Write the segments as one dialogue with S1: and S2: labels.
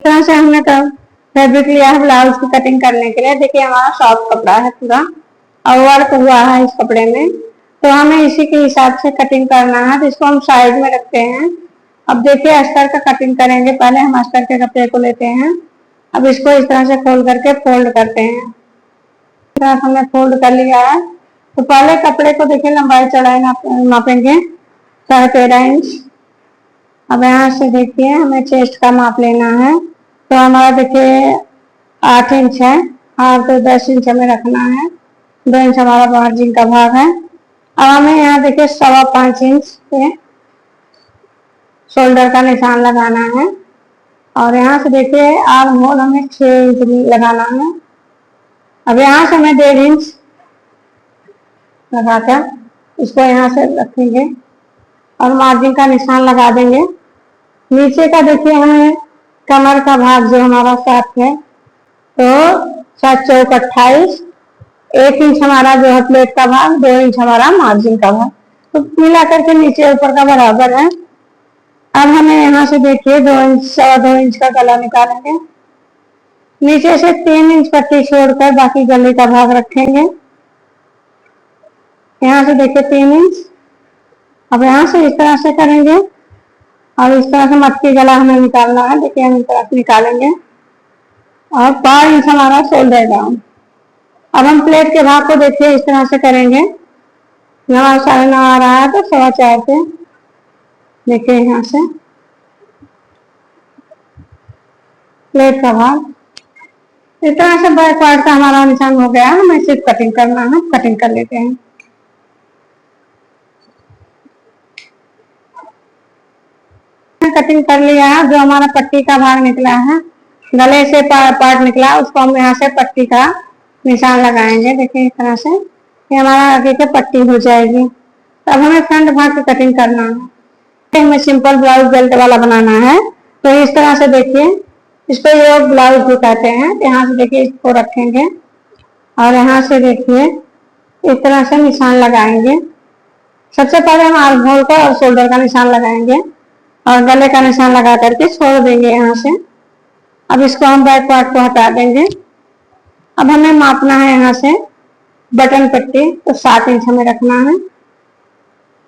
S1: तरह से हमने फैब्रिक लिया है ब्लाउज की कटिंग करने के लिए। देखिए हमारा सॉफ्ट कपड़ा है पूरा और वर्क हुआ है इस कपड़े में, तो हमें इसी के हिसाब से कटिंग करना है। तो इसको हम साइड में रखते हैं। अब देखिए अस्तर का कटिंग करेंगे। पहले हम अस्तर के कपड़े को लेते हैं। अब इसको इस तरह से खोल करके फोल्ड करते हैं। इस तरह हमने फोल्ड कर लिया है। तो पहले कपड़े को देखिए लंबाई चौड़ाई नापेंगे 13.5 इंच। अब यहाँ से देखिए हमें चेस्ट का माप लेना है। तो हमारा देखिए 8 इंच है और तो 10 इंच हमें रखना है। 2 इंच हमारा मार्जिन का भाग है। अब हमें यहाँ देखिए 5.25 इंच पे शोल्डर का निशान लगाना है और यहाँ से देखिए आर्म होल हमें 6 इंच लगाना है। अब यहाँ से हमें 1.5 इंच लगाकर इसको यहाँ से रखेंगे और मार्जिन का निशान लगा देंगे। नीचे का देखिए हमें कमर का भाग जो हमारा 7 है, तो 7 चौक 28, 1 इंच हमारा जो है प्लेट का भाग, 2 इंच हमारा मार्जिन का भाग, तो मिला करके नीचे ऊपर का बराबर है। अब हमें यहाँ से देखिए 2 इंच 2.25 इंच का गला निकालेंगे। नीचे से 3 इंच पट्टी छोड़कर बाकी गले का भाग रखेंगे। यहाँ से देखिए 3 इंच। अब यहाँ से इस तरह से करेंगे और इस तरह से मटकी गला हमें निकालना है। देखिए हम इस तरह से निकालेंगे और 5 इंच हमारा शोल्डर डाउन। अब हम प्लेट के भाग को देखिए इस तरह से करेंगे। हमारा 9.5 आ रहा है तो 4.25 पे देखिए यहाँ से प्लेट का भाग इस तरह से बैक पार्ट का हमारा निशान हो गया। हमें सिर्फ कटिंग करना है। कटिंग कर लेते हैं। कटिंग कर लिया है। जो हमारा पट्टी का भाग निकला है, गले से पार्ट निकला, उसको हम यहाँ से पट्टी का निशान लगाएंगे। देखिए इस तरह से ये हमारा आगे की पट्टी हो जाएगी। अब हमें फ्रंट भाग की कटिंग करना है। हमें सिंपल ब्लाउज बेल्ट वाला बनाना है। तो इस तरह से देखिए इसको ये ब्लाउज जो कहते हैं। यहाँ से देखिए इसको रखेंगे और यहाँ से देखिए इस तरह से निशान लगाएंगे। सबसे पहले हम आर्म होल का और शोल्डर का निशान लगाएंगे और गले का निशान लगा करके छोड़ देंगे यहाँ से। अब इसको हम बैक पार्ट को हटा देंगे। अब हमें मापना है यहाँ से बटन पट्टी, तो 7 इंच हमें रखना है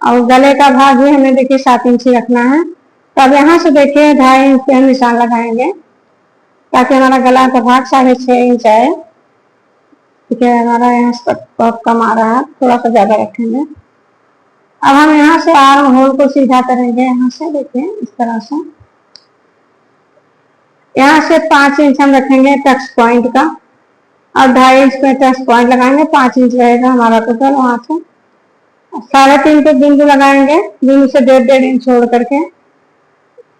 S1: और गले का भाग भी हमें देखिए 7 इंच ही रखना है। तो अब यहाँ से देखिए 2.5 इंच पे हम निशान लगाएंगे ताकि हमारा गला का भाग 6.5 इंच आए। ठीक है, हमारा यहाँ बहुत कम आ रहा है, थोड़ा सा ज्यादा रखेंगे। अब हम यहाँ से आर्म होल को सीधा करेंगे। यहाँ से देखिए इस तरह से यहाँ से 5 इंच हम रखेंगे टच पॉइंट का और 2.5 इंच पे टच पॉइंट लगाएंगे। 5 इंच रहेगा हमारा टोटल। वहां से 3.5 पे बिंदु लगाएंगे। बिंदु से 1.5 इंच छोड़ करके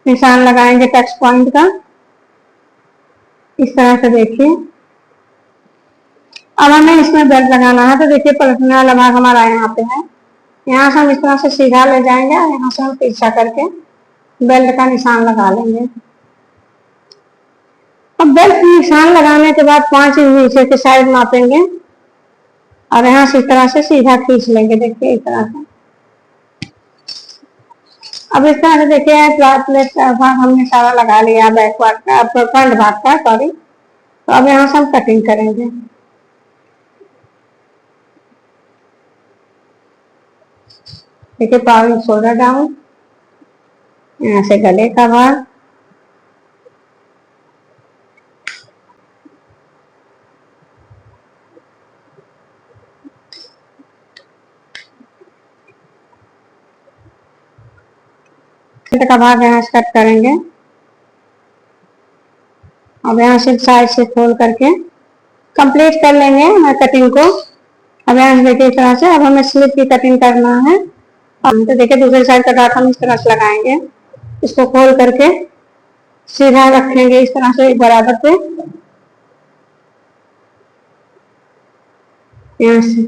S1: निशान लगाएंगे टच पॉइंट का इस तरह से। देखिए अब हमें इसमें बेल्ट लगाना है। तो देखिए पलटने वाला भाग हमारा यहाँ पे है। यहाँ से हम इस तरह से सीधा ले जाएंगे और यहाँ से हम तिरछा करके बेल्ट का निशान लगा लेंगे। अब बेल्ट निशान लगाने के बाद 5 इंच नीचे के साइड मापेंगे और यहाँ से इस तरह से सीधा खींच लेंगे। देखिए इस तरह से। अब इस तरह से देखिए प्लेट का भाग हमने सारा लगा लिया, बैक पार्ट का, फ्रंट भाग का, सॉरी। तो अब यहाँ से हम कटिंग करेंगे। देखिए 5 इंच शोल्डर डाउन, यहाँ से गले का भाग, का भाग यहाँ से कट करेंगे। अब यहाँ से साइड से खोल करके कंप्लीट कर लेंगे हमारे कटिंग को। अब यहाँ से देखिए इस तरह से। अब हमें स्लिप की कटिंग करना है। तो देखिए दूसरी साइड का डाट हम इस तरह से लगाएंगे। इसको खोल करके सीधा रखेंगे इस तरह से बराबर पे। यहाँ से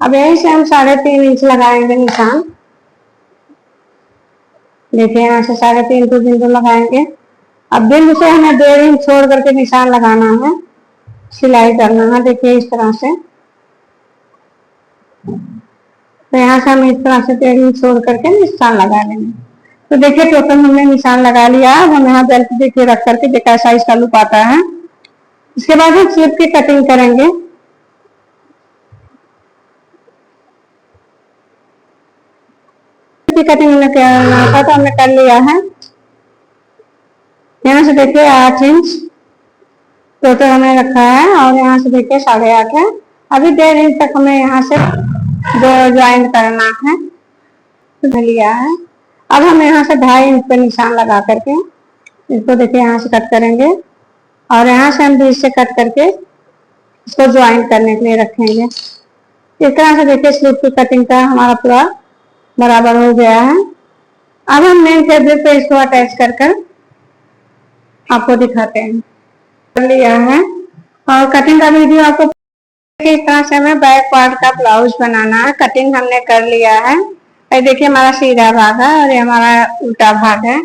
S1: अब यहीं से हम 3.5 इंच लगाएंगे निशान। देखिए यहाँ से 3.5 पे बिंदु लगाएंगे। अब बिंदु से हमें 1.5 इंच छोड़ करके निशान लगाना है, सिलाई करना है। देखिए इस तरह से। तो यहाँ से हम इस तरह से 1.5 इंच छोड़ करके निशान लगा लेंगे। तो देखिए टोटल हमने निशान लगा लिया। अब हम यहाँ बेल्ट देखिए रख करके देखा कैसा इसका लुक आता है। इसके बाद हम स्लीव की कटिंग करेंगे। की कटिंग हमने क्या तो हमने कर लिया है। यहाँ से देखिए 8 इंच टोटल हमें रखा है और यहाँ से देखिए 8.5 है। अभी 1.5 इंच तक हमें यहाँ से ज्वाइन करना है, तो लिया है। अब हम यहाँ से 2.5 इंच पे निशान लगा करके इसको देखिए यहाँ से कट करेंगे और यहाँ से हम बीच से कट करके इसको ज्वाइन करने के लिए रखेंगे। इस तरह से देखिए स्लीव की कटिंग का हमारा पूरा बराबर हो गया है। अब हम मेन फैब्रिक पे इसको अटैच कर कर आपको दिखाते हैं। कर लिया है और कटिंग का वीडियो आपको इस तरह से हमें बैक पार्ट का ब्लाउज बनाना है। कटिंग हमने कर लिया है। ये देखिए हमारा सीधा भाग है और ये हमारा उल्टा भाग है।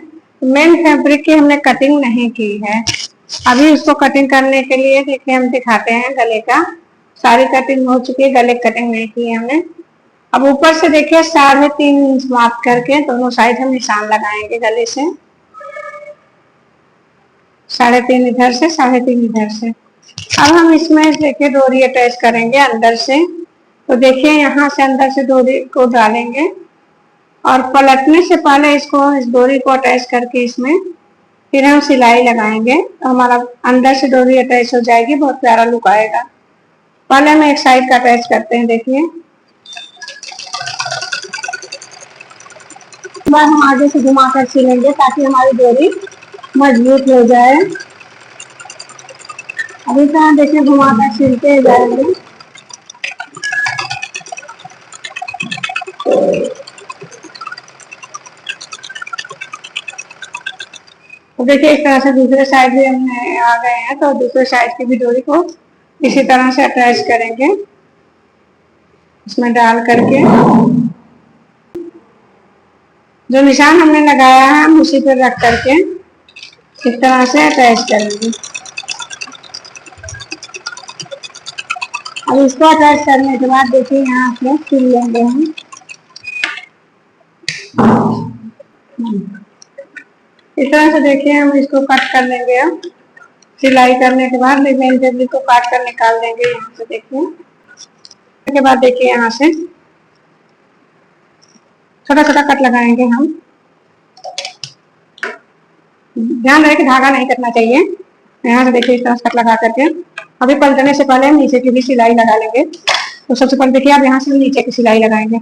S1: मेन फैब्रिक की हमने कटिंग नहीं की है। अभी उसको कटिंग करने के लिए देखिए हम दिखाते हैं गले का। सारी कटिंग हो चुकी है, गले कटिंग नहीं की है हमने। अब ऊपर से देखिए 3.5 इंच मार्क करके दोनों साइड हम निशान लगाएंगे गले से। 3.5 इधर से, 3.5 इधर से। अब हम इसमें देखिए डोरी अटैच करेंगे अंदर से। तो देखिए यहाँ से अंदर से डोरी को डालेंगे और पलटने से पहले इसको इस डोरी को अटैच करके इसमें फिर हम सिलाई लगाएंगे तो हमारा अंदर से डोरी अटैच हो जाएगी, बहुत प्यारा लुक आएगा। पहले हम एक साइड का अटैच करते हैं। देखिए बार हम आगे से घुमा कर सिलेंगे ताकि हमारी डोरी मजबूत हो जाए। अभी तो देखिए घुमा कर सिलते जाएंगे। तो देखिए इस तरह से दूसरे साइड भी हमने आ गए हैं, तो दूसरे साइड की भी डोरी को इसी तरह से अटैच करेंगे इसमें डाल करके। जो निशान हमने लगाया है हम उसी पर रख करके इस तरह से अटैच करेंगे। अब इसको अटैच करने के बाद देखिए यहाँ से सिल लेंगे हम। इस तरह से देखिए हम इसको कट कर लेंगे। अब सिलाई करने के बाद मेन फैब्रिक को काट कर निकाल देंगे यहाँ से। देखिए के बाद देखिए यहाँ से छोटा छोटा कट लगाएंगे हम। ध्यान रहे कि धागा नहीं कटना चाहिए। यहाँ से देखिए इस तरह से कट लगा करके अभी पलटने से पहले हम नीचे की भी सिलाई लगा लेंगे। तो सबसे पहले देखिए आप यहाँ से नीचे की सिलाई लगाएंगे।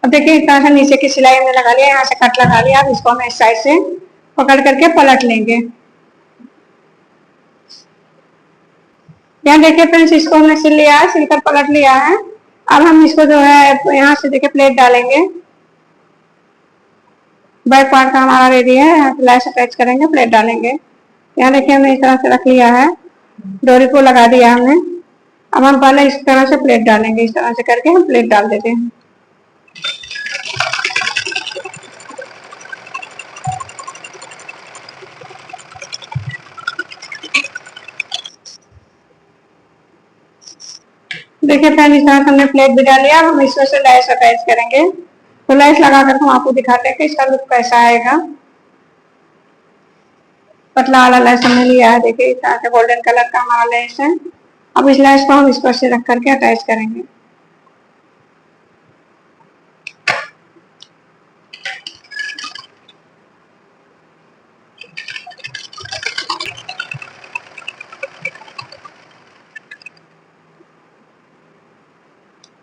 S1: अब देखिए इस तरह से नीचे की सिलाई हमने लगा लिया, यहाँ से कट लगा लिया। अब इसको हम इस साइड से पकड़ करके पलट लेंगे। यहाँ देखिए फ्रेंड्स इसको हमने सिल लिया है, सिलकर पलट लिया है। अब हम इसको जो है यहाँ से देखिए प्लेट डालेंगे। बैक पार्ट का हमारा रेडी है। यहाँ से लैस अटैच करेंगे, प्लेट डालेंगे। यहाँ देखिए हमने इस तरह से रख लिया है, डोरी को लगा दिया हमने। अब हम पहले इस तरह से प्लेट डालेंगे। इस तरह से करके हम प्लेट डाल देते हैं। देखिए फ्रेंड इस तरह से हमने प्लेट भी डाल लिया। अब हम इसमें से लैस अटैच करेंगे। तो लैस लगा कर हम आपको दिखाते हैं कि इसका लुक कैसा आएगा। पतला वाला लैस हमने लिया है। देखिए इस तरह से गोल्डन कलर का हमारा लैस है। अब इस लैस को हम इस पर से रख करके अटैच करेंगे।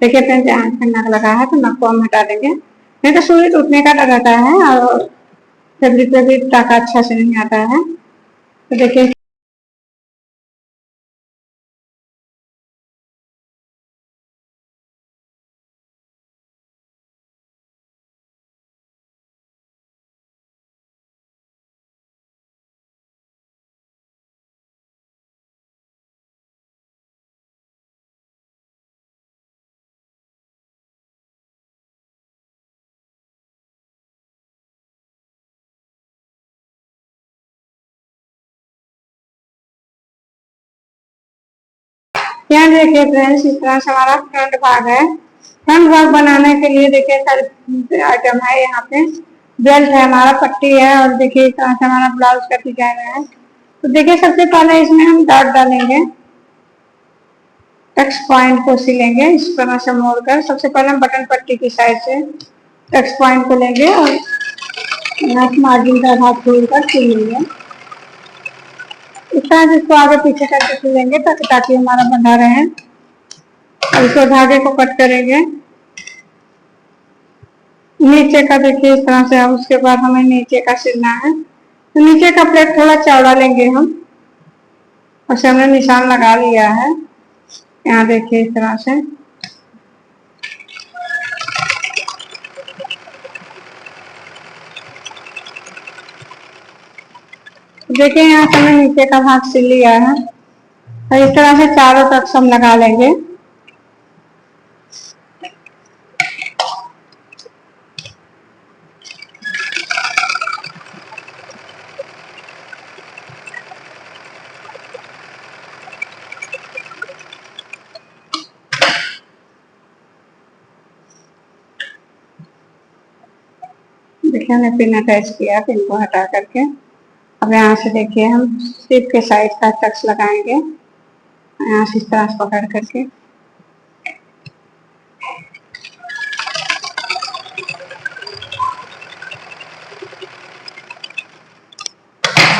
S1: देखिए फ्रेंड्स यहाँ पे नग लगा है तो नग को हम हटा देंगे, नहीं तो सुई टूटने का डर रहता है और फैब्रिक पे भी टाका अच्छा से नहीं आता है। तो देखिए यहाँ देखिए फ्रेंड्स इस तरह से हमारा फ्रंट भाग है। फ्रंट वर्क बनाने के लिए देखिए सारे आइटम है यहाँ पे। बेल्ट है हमारा, पट्टी है, और देखिए इस तरह से हमारा ब्लाउज का डिजाइन है। तो देखिए सबसे पहले इसमें हम डॉट डालेंगे, टक्स पॉइंट को सिलेंगे इस तरह से मोड़कर। सबसे पहले हम बटन पट्टी की साइड से टक्स पॉइंट को लेंगे और यहाँ मार्जिन का भाग छोड़कर सिल लेंगे। इस तरह से इसको आगे पीछे करके सिलेंगे ताकि हमारा बंधा रहे। और इसको धागे को कट करेंगे नीचे का, देखिए इस तरह से। अब उसके बाद हमें नीचे का सिलना है, तो नीचे का प्लेट थोड़ा चौड़ा लेंगे हम, और हमने निशान लगा लिया है यहाँ, देखिए इस तरह से। देखिए यहाँ से हमने नीचे का भाग सिल लिया है, और इस तरह से चारों तरफ हम लगा लेंगे। देखिए हमने पिन अटैच किया, पिन को हटा करके अब यहाँ से देखिए हम स्लिप के साइड का टक्स लगाएंगे, यहाँ से इस तरह से पकड़ करके। इस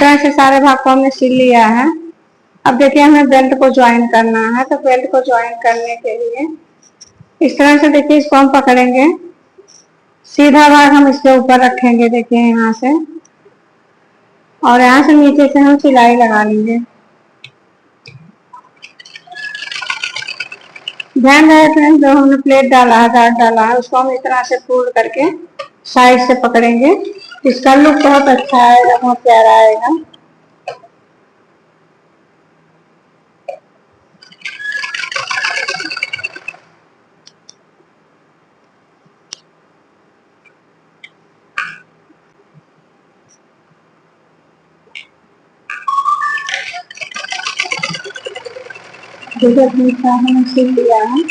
S1: तरह से सारे भाग को हमने सिल लिया है। अब देखिए हमें बेल्ट को ज्वाइन करना है, तो बेल्ट को ज्वाइन करने के लिए इस तरह से देखिए इसको हम पकड़ेंगे, सीधा भाग हम इसके ऊपर रखेंगे, देखिए यहाँ से, और यहाँ से नीचे से हम सिलाई लगा लेंगे। ध्यान रहे फ्रेंड्स, जो हमने प्लेट डाला है, डाट डाला है, उसको हम इस तरह से फोल्ड करके साइड से पकड़ेंगे। इसका लुक बहुत अच्छा आएगा, बहुत प्यारा आएगा। हमने सिल लिया है।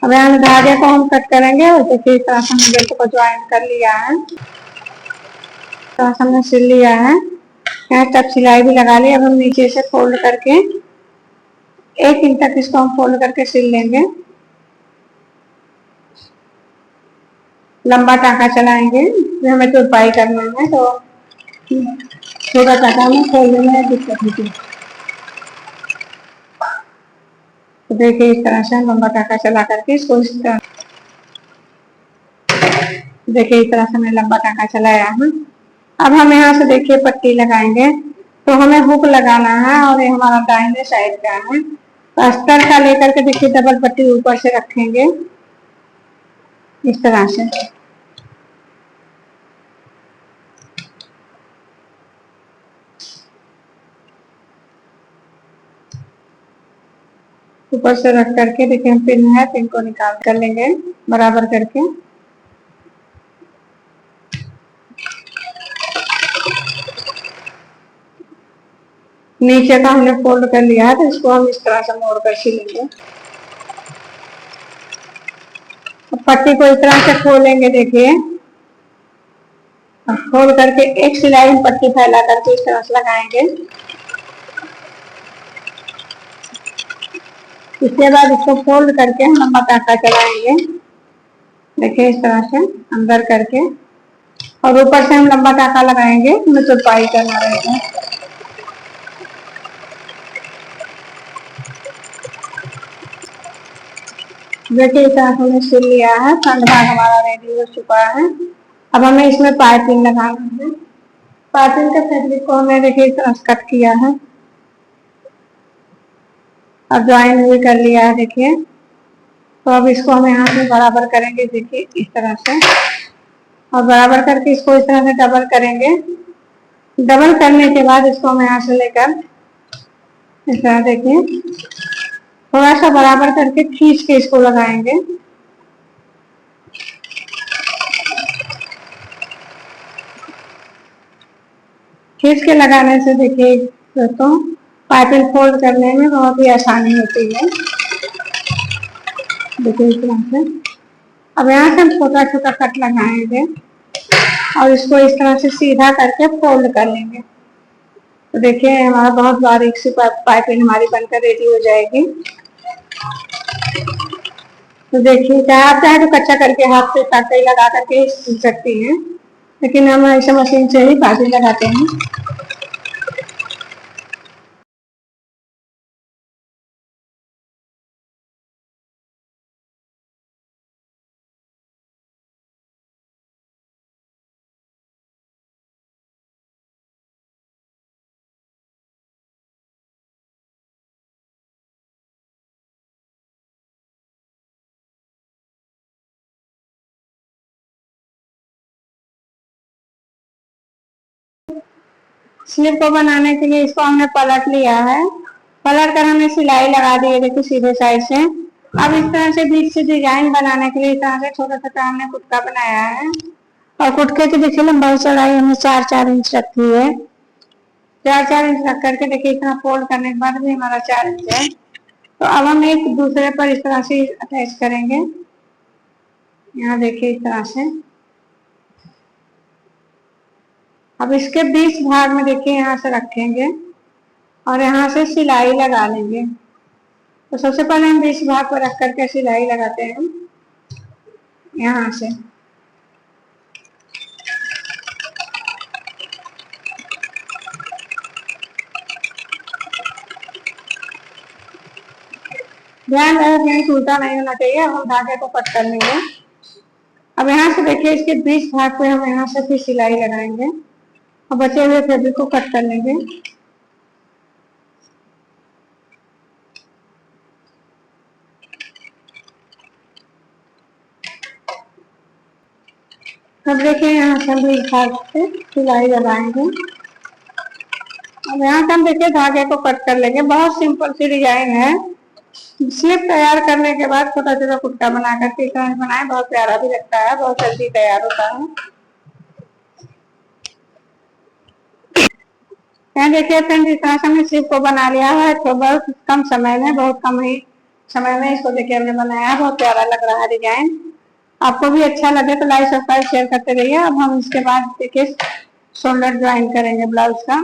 S1: अब यहाँ धागे को हम कट करेंगे, और देखिए इस तरह से हमने बेल्ट को ज्वाइन कर लिया है, तो हमने सिल लिया है। यहाँ तक सिलाई भी लगा ली। अब हम नीचे से फोल्ड करके 1 इंच तक इसको हम फोल्ड करके सिल लेंगे। लंबा टाँका चलाएंगे, हमें तुरपाई करना है, तो छोटा टाँका हमें खोलने में दिक्कत होती है। तो देखिए इस तरह से लंबा टाँका चला करके इसको इस तरह, देखिए इस तरह से हमने लंबा टाँका चलाया है। अब हम यहाँ से देखिए पट्टी लगाएंगे, तो हमें हुक लगाना है, और ये हमारा दाहिने साइड का है, तो अस्तर का लेकर के देखिए डबल पट्टी ऊपर से रखेंगे इस तरह से। ऊपर से रख करके देखिए हम पिन है, पिन को निकाल कर लेंगे बराबर करके। नीचे का हमने फोल्ड कर लिया है, तो इसको हम इस तरह से मोड़ कर सिलेंगे। पट्टी को इस तरह से खोलेंगे, देखिए खोल करके एक सिलाई में पट्टी फैला करके इस तरह से लगाएंगे। इसके बाद इसको फोल्ड करके हम लंबा टाँका चलाएंगे, देखिए इस तरह से अंदर करके, और ऊपर से हम लंबा टाँका लगाएंगे, हमें तुरपाई करना रहेगा। देखिए इस तरह से हमने सिल लिया है, फ्रंट भाग हमारा रेडी हो चुका है। अब हमें इसमें पाइपिंग लगाना है। पाइपिंग के फैब्रिक को हमने देखिए इस तरह से कट किया है, अब ज्वाइन भी कर लिया है, देखिए। तो अब इसको हम यहाँ से बराबर करेंगे, देखिए इस तरह से, और बराबर करके इसको इस तरह से डबल करेंगे। डबल करने के बाद इसको हम यहाँ से लेकर इस तरह देखिए थोड़ा सा बराबर करके खींच के इसको लगाएंगे। खींच के लगाने से देखिए दोस्तों पाइपिंग फोल्ड करने में बहुत ही आसानी होती है। देखिए इस तरह से। अब यहाँ से हम छोटा छोटा कट लगाएंगे और इसको इस तरह से सीधा करके फोल्ड कर लेंगे। तो देखिए हमारा बहुत बारीक सी पाइपिंग हमारी बनकर रेडी हो जाएगी। तो देखिए चाहे आप चाहे तो कच्चा करके हाथ से कटाई लगा करके सील सकती हैं, लेकिन हम ऐसे मशीन से ही पाइपिंग लगाते हैं। स्लिप को बनाने के लिए इसको हमने पलट लिया है, पलट कर हमने सिलाई लगा दी है देखिए सीधे साइड से। अब इस तरह से बीच से डिजाइन बनाने के लिए इस तरह से छोटा छोटा हमने कुटका बनाया है और कुटके की देखिए लंबाई चौड़ाई हमने 4-4 इंच रखी है। 4-4 इंच रख करके देखिए इतना फोल्ड करने के बाद भी हमारा 4 इंच है। तो अब हम एक दूसरे पर इस तरह से अटैच करेंगे। यहाँ देखिए इस तरह से। अब इसके बीच भाग में देखिए यहाँ से रखेंगे और यहाँ से सिलाई लगा लेंगे। तो सबसे पहले हम बीच भाग पर रख करके सिलाई लगाते हैं यहाँ से। ध्यान रहे कहीं टूटा नहीं होना चाहिए। अब हम धागे को कट कर लेंगे। अब यहाँ से देखिए इसके बीच भाग पे हम यहाँ से फिर सिलाई लगाएंगे और बचे हुए फैब्रिक को कट कर लेंगे। अब देखिए यहाँ से हम बीच भाग से सिलाई लगाएंगे। अब यहाँ से हम देखिए धागे को कट कर लेंगे। बहुत सिंपल सी डिजाइन है। स्लिप तैयार करने के बाद छोटा छोटा कुर्ता बना करके इस तरह बनाए, बहुत प्यारा भी लगता है, बहुत जल्दी तैयार होता है। यहाँ देखिए फ्रेंड इस तरह से हमने स्लिप को बना लिया है। तो बहुत कम समय में, बहुत कम ही समय में इसको देखिए हमने बनाया, बहुत प्यारा लग रहा है डिजाइन। आपको भी अच्छा लगे तो लाइक सब्सक्राइब शेयर करते रहिए। अब हम इसके बाद देखिए शोल्डर ज्वाइन करेंगे ब्लाउज का।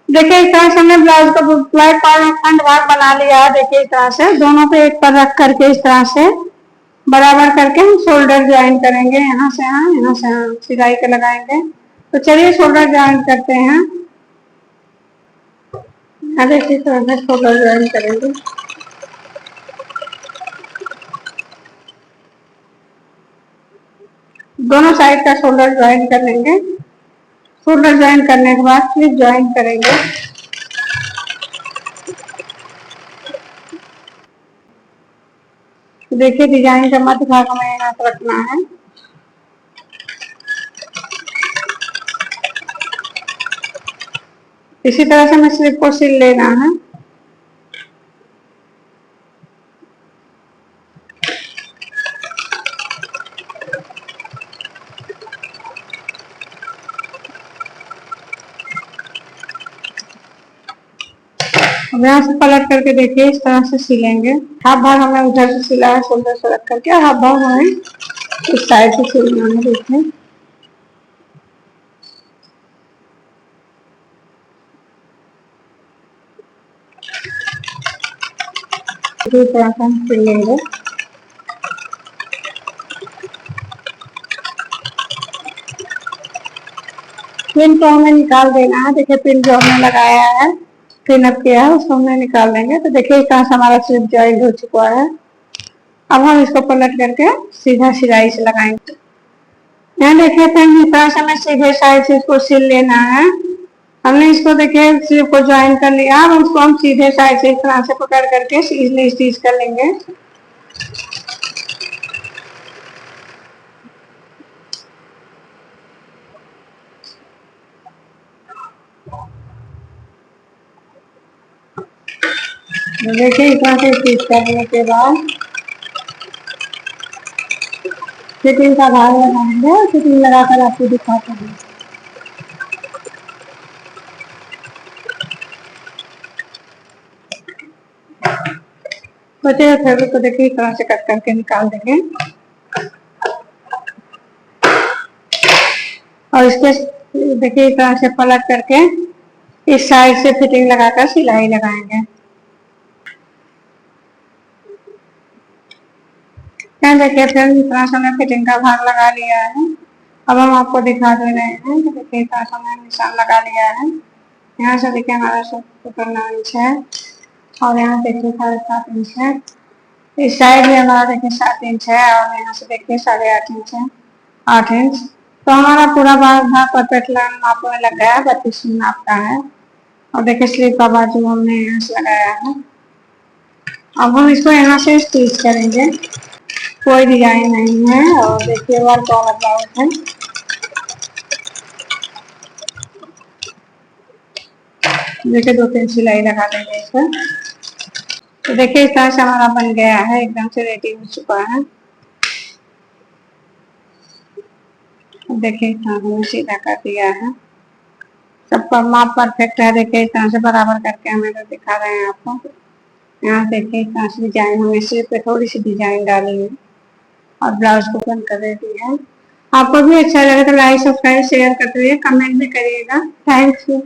S1: देखिए इस तरह से हमने ब्लाउज का फ्लैट फ्रंट भाग बना लिया है। देखिए इस तरह से दोनों पे एक पर रख करके इस तरह से बराबर करके हम शोल्डर ज्वाइन करेंगे। यहाँ से यहाँ से यहाँ सिलाई के लगाएंगे। तो चलिए शोल्डर ज्वाइन करते हैं। देखिए इस तरह से शोल्डर ज्वाइन करेंगे। दोनों साइड का शोल्डर ज्वाइन कर लेंगे। शोल्डर ज्वाइन करने के बाद फिर ज्वाइन करेंगे। देखिए डिजाइन का मध्य भाग हमें यहाँ से रखना है। इसी तरह से हमें स्लिप को सिल लेना है। अब यहाँ से पलट करके देखिए इस तरह से सिलेंगे। हाफ भाग हमने उधर से सिला है शोल्डर से रख करके, हाफ भाग हमें इस साइड से सिलना है। देखिए इस तरह से हम सिल लेंगे। पिन को हमें निकाल देना है। देखिए पिन जो हमने लगाया है, पिन अप किया है, उसको हमने निकाल देंगे। तो देखिए इस तरह से हमारा स्लिप ज्वाइन हो चुका है। अब हम इसको पलट करके सीधा सिलाई से लगाएंगे। यहाँ देखिए फ्रेंड इस तरह से हमें सीधे साइड से इसको सिल लेना है। हमने इसको देखिए स्लिप को ज्वाइन कर लिया। अब उसको हम सीधे साइड से इस तरह से पकड़ करके इजीली स्टिच कर लेंगे। देखिए इस तरह से स्टिच करने के बाद फिटिंग का भाग लगाएंगे। फिटिंग लगाकर आपको दिखाते हैं। बचे हुए फैब्रिक को देखिए इस तरह से कट करके निकाल देंगे और इसके देखिए इस तरह से पलट करके इस साइड से फिटिंग लगाकर सिलाई लगाएंगे। यहाँ देखिए फ्रेंड्स इस तरह से हमने फिटिंग का भाग लगा लिया है। अब हम आपको दिखा दे रहे हैं कि देखिए इस तरह से हमने निशान लगा लिया है। यहाँ से देखिए हमारा 9 इंच है और यहाँ देखिए 7.5 इंच है। इस साइड में हमारा देखिए 7 इंच है और यहाँ से देखिए 8.5 इंच है, 8 इंच। तो हमारा पूरा भाग परफेक्ट नाप में लग गया है, 32 नाप का है। और देखिए स्लीव का बाजू हमने यहाँ से लगाया है। अब हम इसको यहाँ से स्टिच करेंगे, कोई डिजाइन नहीं है। और देखिए वर्क वाला ब्लाउज है। देखिए 2-3 सिलाई लगा देंगे इस पर। तो देखिए इस तरह से हमारा बन गया है, एकदम से रेडी हो चुका है। देखिए इस तरह हमने सीधा कर दिया है, सबका माप परफेक्ट है। देखिए इस तरह से बराबर करके हमें तो दिखा रहे हैं आपको। यहाँ देखिए इस तरह से डिजाइन हमने सिर पे थोड़ी सी डिजाइन डाली है और ब्लाउज को बंद कर देती है। आपको भी अच्छा लगे तो लाइक, सब्सक्राइब, शेयर करते हुए कमेंट भी करिएगा। Thank you.